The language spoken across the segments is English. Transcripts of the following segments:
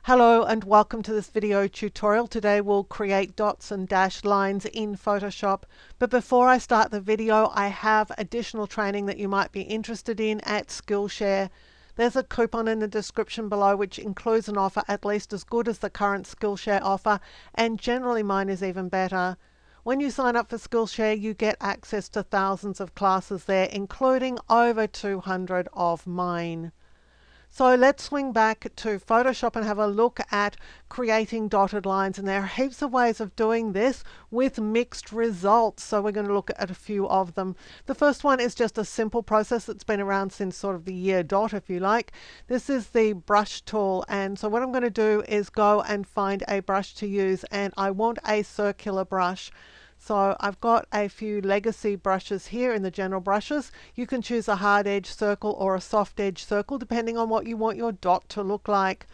Hello and welcome to this video tutorial. Today we'll create dots and dashed lines in Photoshop. But before I start the video, I have additional training that you might be interested in at Skillshare. There's a coupon in the description below which includes an offer at least as good as the current Skillshare offer, and generally mine is even better. When you sign up for Skillshare, you get access to thousands of classes there, including over 200 of mine. So let's swing back to Photoshop and have a look at creating dotted lines. And there are heaps of ways of doing this with mixed results. So we're going to look at a few of them. The first one is just a simple process that's been around since sort of the year dot, if you like. This is the brush tool. And so what I'm going to do is go and find a brush to use. And I want a circular brush. So I've got a few legacy brushes here in the general brushes. You can choose a hard edge circle or a soft edge circle depending on what you want your dot to look like.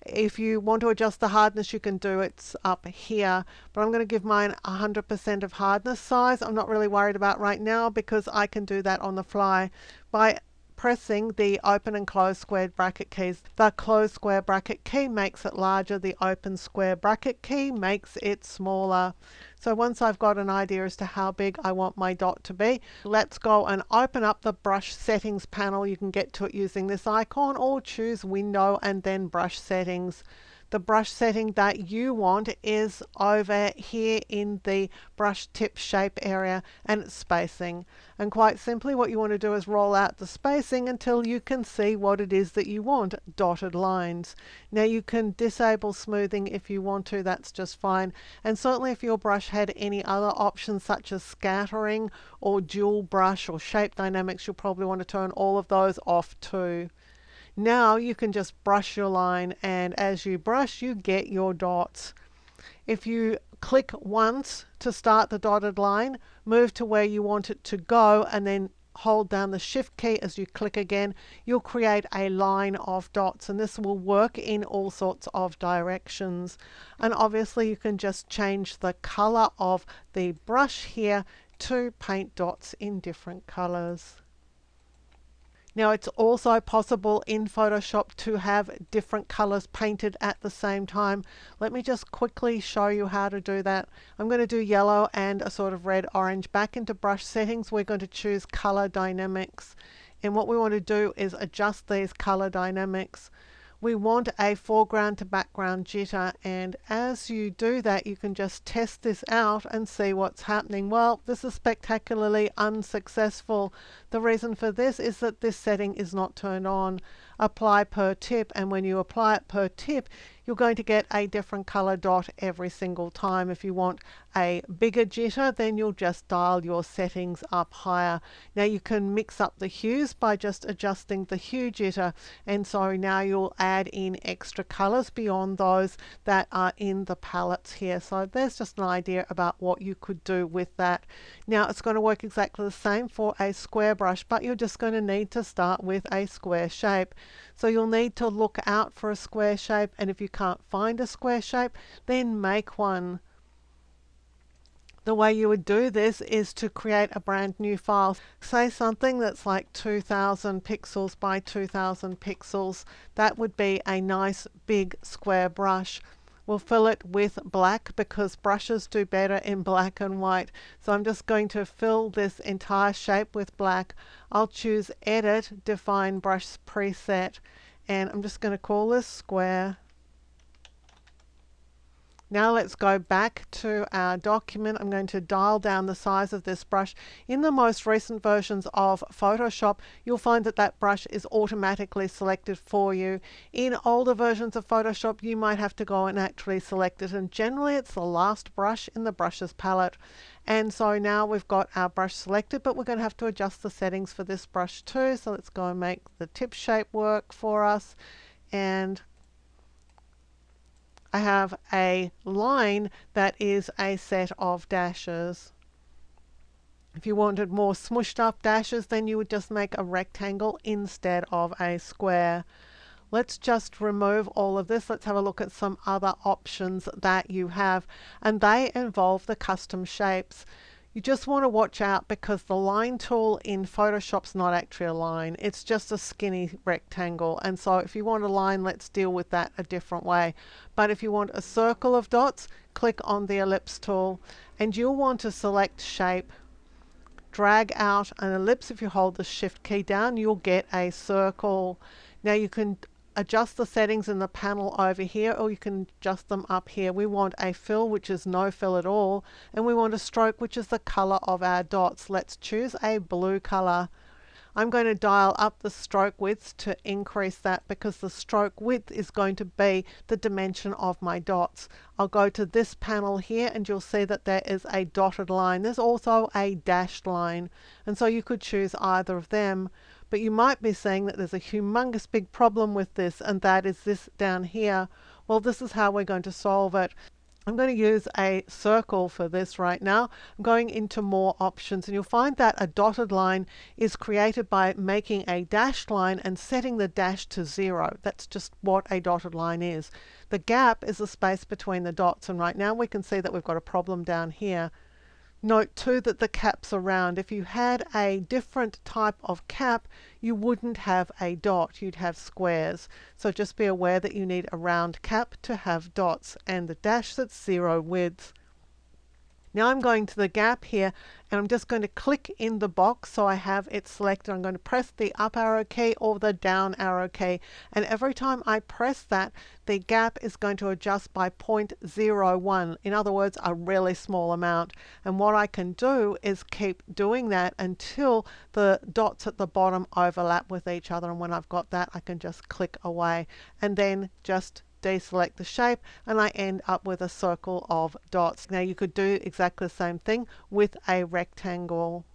If you want to adjust the hardness, you can do it up here, but I'm going to give mine 100% of hardness size. I'm not really worried about right now because I can do that on the fly by pressing the open and close squared bracket keys. The close square bracket key makes it larger, the open square bracket key makes it smaller. So once I've got an idea as to how big I want my dot to be, let's go and open up the brush settings panel. You can get to it using this icon or choose window and then brush settings. The brush setting that you want is over here in the brush tip shape area, and it's spacing. And quite simply what you want to do is roll out the spacing until you can see what it is that you want, dotted lines. Now you can disable smoothing if you want to, that's just fine. And certainly if your brush had any other options such as scattering or dual brush or shape dynamics, you'll probably want to turn all of those off too. Now you can just brush your line, and as you brush you get your dots. If you click once to start the dotted line, move to where you want it to go and then hold down the shift key as you click again, you'll create a line of dots, and this will work in all sorts of directions. And obviously you can just change the color of the brush here to paint dots in different colors. Now it's also possible in Photoshop to have different colors painted at the same time. Let me just quickly show you how to do that. I'm going to do yellow and a sort of red orange. Back into brush settings, we're going to choose color dynamics. And what we want to do is adjust these color dynamics. We want a foreground to background jitter, and as you do that you can just test this out and see what's happening. Well, this is spectacularly unsuccessful. The reason for this is that this setting is not turned on. Apply per tip, and when you apply it per tip you're going to get a different color dot every single time. If you want a bigger jitter, then you'll just dial your settings up higher. Now you can mix up the hues by just adjusting the hue jitter, and so now you'll add in extra colors beyond those that are in the palettes here. So there's just an idea about what you could do with that. Now it's going to work exactly the same for a square brush, but you're just going to need to start with a square shape. So you'll need to look out for a square shape, and if you can't find a square shape, then make one. The way you would do this is to create a brand new file. Say something that's like 2000 pixels by 2000 pixels. That would be a nice big square brush. We'll fill it with black because brushes do better in black and white. So I'm just going to fill this entire shape with black. I'll choose Edit, Define Brush Preset, and I'm just going to call this Square. Now let's go back to our document. I'm going to dial down the size of this brush. In the most recent versions of Photoshop, you'll find that that brush is automatically selected for you. In older versions of Photoshop, you might have to go and actually select it, and generally it's the last brush in the brushes palette. And so now we've got our brush selected, but we're going to have to adjust the settings for this brush too. So let's go and make the tip shape work for us. And I have a line that is a set of dashes. If you wanted more smushed up dashes, then you would just make a rectangle instead of a square. Let's just remove all of this. Let's have a look at some other options that you have, and they involve the custom shapes. You just want to watch out because the line tool in Photoshop's not actually a line, it's just a skinny rectangle, and so if you want a line, let's deal with that a different way. But if you want a circle of dots, click on the ellipse tool and you'll want to select shape, drag out an ellipse. If you hold the shift key down, you'll get a circle. Now you can adjust the settings in the panel over here, or you can adjust them up here. We want a fill, which is no fill at all, and we want a stroke, which is the color of our dots. Let's choose a blue color. I'm going to dial up the stroke width to increase that because the stroke width is going to be the dimension of my dots. I'll go to this panel here and you'll see that there is a dotted line. There's also a dashed line, and so you could choose either of them. But you might be saying that there's a humongous big problem with this, and that is this down here. Well, this is how we're going to solve it. I'm going to use a circle for this right now. I'm going into more options, and you'll find that a dotted line is created by making a dashed line and setting the dash to 0. That's just what a dotted line is. The gap is the space between the dots, and right now we can see that we've got a problem down here. Note too that the caps are round. If you had a different type of cap, you wouldn't have a dot, you'd have squares. So just be aware that you need a round cap to have dots, and the dash that's 0 width. Now I'm going to the gap here and I'm just going to click in the box so I have it selected. I'm going to press the up arrow key or the down arrow key, and every time I press that, the gap is going to adjust by 0.01, in other words a really small amount. And what I can do is keep doing that until the dots at the bottom overlap with each other, and when I've got that I can just click away and then just deselect the shape and I end up with a circle of dots. Now you could do exactly the same thing with a rectangle.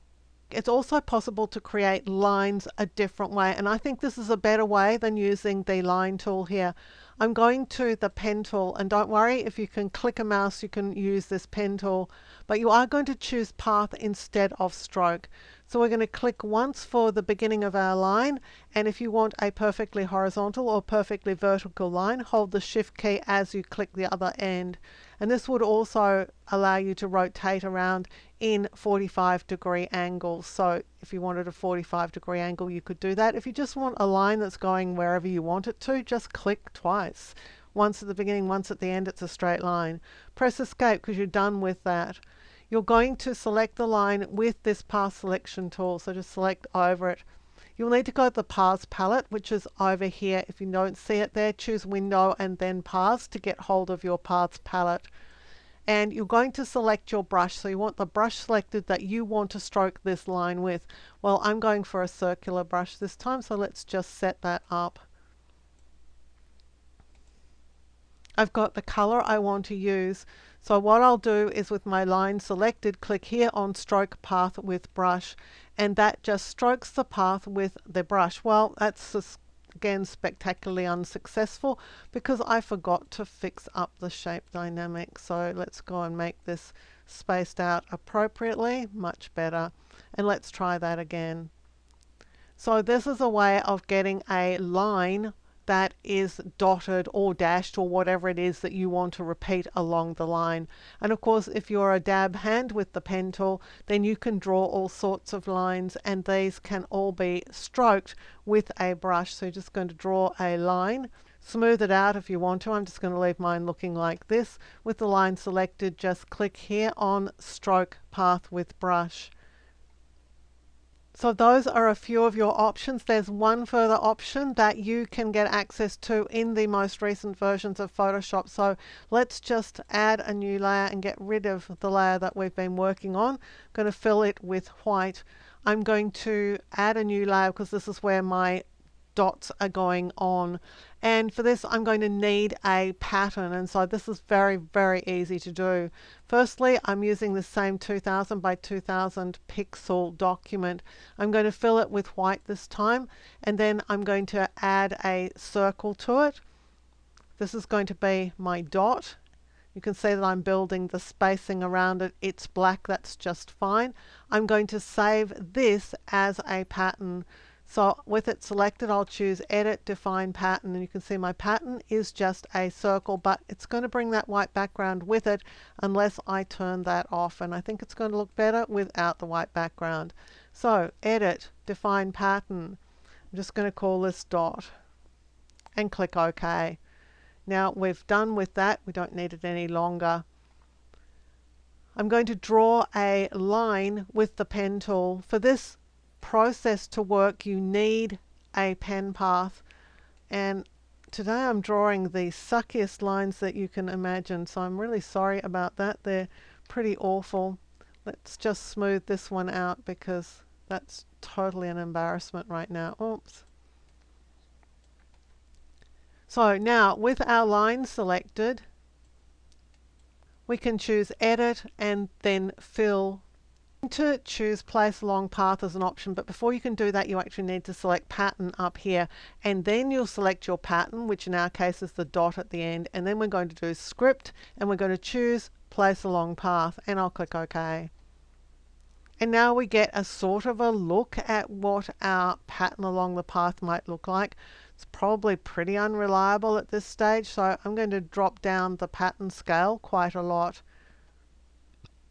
It's also possible to create lines a different way, and I think this is a better way than using the line tool here. I'm going to the pen tool, and don't worry, if you can click a mouse you can use this pen tool, but you are going to choose path instead of stroke. So we're going to click once for the beginning of our line, and if you want a perfectly horizontal or perfectly vertical line, hold the shift key as you click the other end. And this would also allow you to rotate around in 45-degree angles. So if you wanted a 45-degree angle, you could do that. If you just want a line that's going wherever you want it to, just click twice. Once at the beginning, once at the end, it's a straight line. Press escape because you're done with that. You're going to select the line with this path selection tool, so just select over it. You'll need to go to the paths palette, which is over here. If you don't see it there, choose window and then paths to get hold of your paths palette. And you're going to select your brush, so you want the brush selected that you want to stroke this line with. Well, I'm going for a circular brush this time, so let's just set that up. I've got the color I want to use, so what I'll do is with my line selected, click here on stroke path with brush, and that just strokes the path with the brush. Well, that's just, again, spectacularly unsuccessful because I forgot to fix up the shape dynamic. So let's go and make this spaced out appropriately, much better, and let's try that again. So this is a way of getting a line that is dotted or dashed or whatever it is that you want to repeat along the line. And of course, if you're a dab hand with the pen tool, then you can draw all sorts of lines, and these can all be stroked with a brush. So you're just going to draw a line, smooth it out if you want to. I'm just going to leave mine looking like this. With the line selected, just click here on stroke path with brush. So those are a few of your options. There's one further option that you can get access to in the most recent versions of Photoshop. So let's just add a new layer and get rid of the layer that we've been working on. I'm going to fill it with white. I'm going to add a new layer because this is where my dots are going on, and for this I'm going to need a pattern, and so this is very, very easy to do. Firstly, I'm using the same 2000 by 2000 pixel document. I'm going to fill it with white this time, and then I'm going to add a circle to it. This is going to be my dot. You can see that I'm building the spacing around it. It's black, that's just fine. I'm going to save this as a pattern. So with it selected, I'll choose Edit, Define Pattern, and you can see my pattern is just a circle, but it's going to bring that white background with it unless I turn that off, and I think it's going to look better without the white background. So Edit, Define Pattern. I'm just going to call this dot and click OK. Now we've done with that, we don't need it any longer. I'm going to draw a line with the pen tool. For this process to work, you need a pen path, and today I'm drawing the suckiest lines that you can imagine, so I'm really sorry about that. They're pretty awful. Let's just smooth this one out because that's totally an embarrassment right now. Oops. So now with our line selected, we can choose Edit and then Fill. To choose Place Along Path as an option, but before you can do that, you actually need to select Pattern up here, and then you'll select your pattern, which in our case is the dot at the end, and then we're going to do Script, and we're going to choose Place Along Path, and I'll click OK. And now we get a sort of a look at what our pattern along the path might look like. It's probably pretty unreliable at this stage, so I'm going to drop down the pattern scale quite a lot.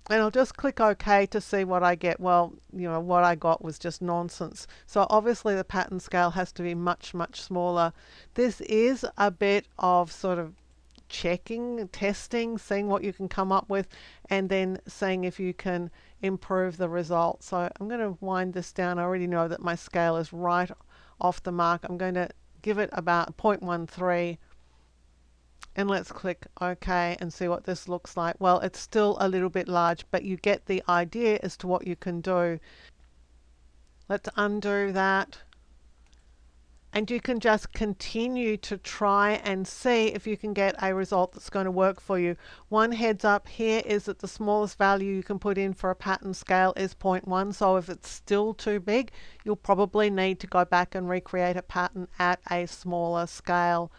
And I'll just click OK to see what I get. Well, you know, what I got was just nonsense. So obviously the pattern scale has to be much, much smaller. This is a bit of sort of checking, testing, seeing what you can come up with, and then seeing if you can improve the result. So I'm going to wind this down. I already know that my scale is right off the mark. I'm going to give it about 0.13. And let's click OK and see what this looks like. Well, it's still a little bit large, but you get the idea as to what you can do. Let's undo that. And you can just continue to try and see if you can get a result that's going to work for you. One heads up here is that the smallest value you can put in for a pattern scale is 0.1. So if it's still too big, you'll probably need to go back and recreate a pattern at a smaller scale.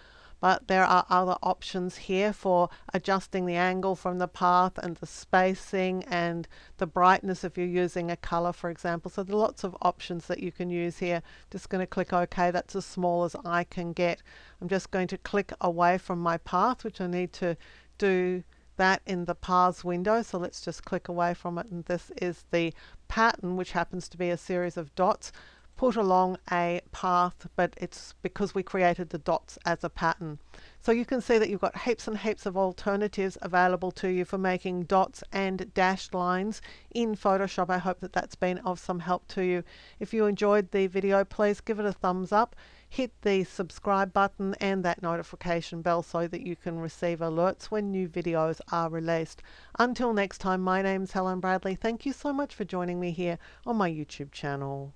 But there are other options here for adjusting the angle from the path and the spacing and the brightness if you're using a color, for example. So there are lots of options that you can use here. Just going to click OK. That's as small as I can get. I'm just going to click away from my path, which I need to do that in the paths window. So let's just click away from it. And this is the pattern, which happens to be a series of dots put along a path, but it's because we created the dots as a pattern. So you can see that you've got heaps and heaps of alternatives available to you for making dots and dashed lines in Photoshop. I hope that that's been of some help to you. If you enjoyed the video, please give it a thumbs up, hit the subscribe button and that notification bell so that you can receive alerts when new videos are released. Until next time, my name's Helen Bradley. Thank you so much for joining me here on my YouTube channel.